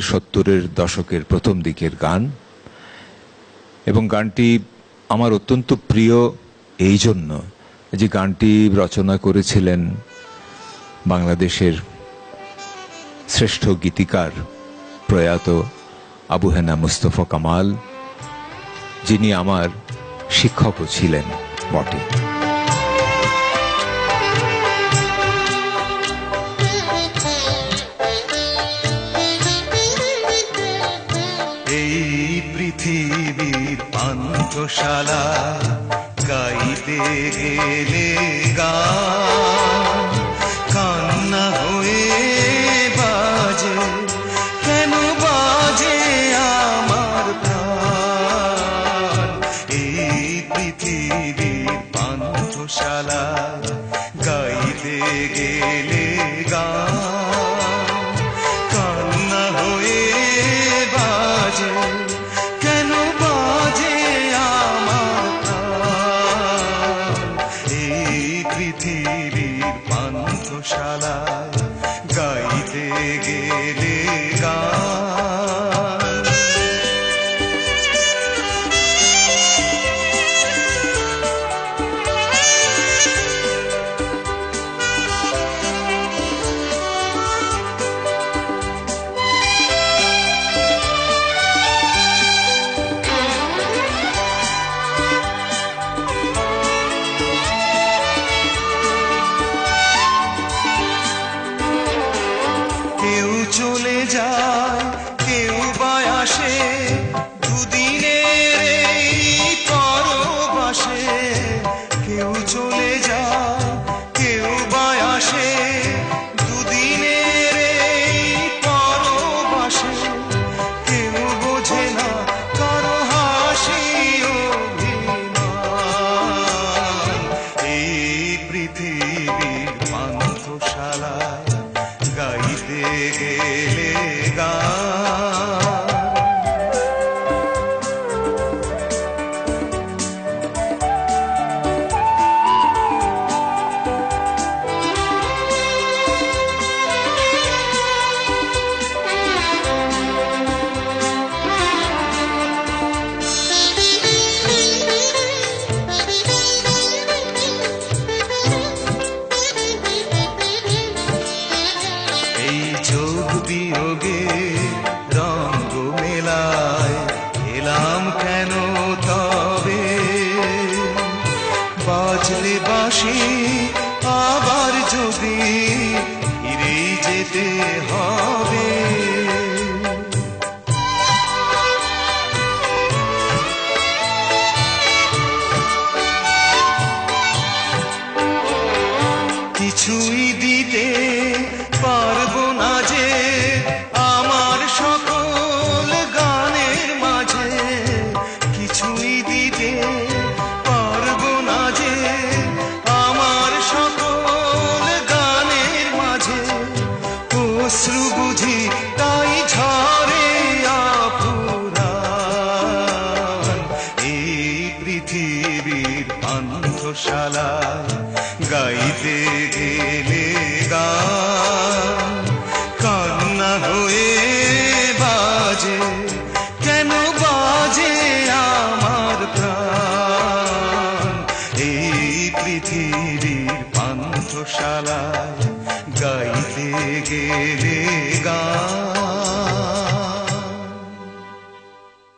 70-এর দশকের প্রথম দিকের গান, এবং গানটি আমার অত্যন্ত প্রিয় এই জন্য যে গানটি রচনা করেছিলেন বাংলাদেশের শ্রেষ্ঠ গীতিকার প্রয়াত আবু হেনা মুস্তফা কামাল, যিনি আমার শিক্ষকও ছিলেন বটে। এই পৃথিবীর পান্থশালা গাইতে গেলে গান কান্না হয়ে বাজে, কেন বাজে আমার প্রাণ। এই পৃথিবীর পান্থশালা গাইতে গেলে গান কান্না হয়ে বাজে, কেন বাজে আমার প্রাণ। এই পৃথিবীর পান্থশালা গাইতে গেলে গান। কেউ চলে যায়, কেউ বা আসে, দুদিনের এই পরবাসে। কেউ চলে যায়, কেউ বা আসে, দুদিনের এই পরবাসে। কেউ বোঝে না কারো হাসি অভিমান। এই পৃথিবীর পান্থশালা গাইতে গেলে গান। এই যোগ বিয়োগে রঙ্গ মেলায় এলাম কেন তবে, বাজলে বাঁশি আবার যদি ফিরে যেতে হবে। কিছুই দিতে পারবো না যে আমার সকল গানের মাঝে, কিছুই দিতে পারবো না যে আমার সকল গানের মাঝে। অশ্রু বুঝি তাই ঝরে আফুরান। এই পৃথিবীর পান্থশালা গাইতে গেলে গান কান্না হয়ে বাজে, কেন বাজে আমার প্রাণ। এই পৃথিবীর পান্থশালা গাইতে গেলে গান।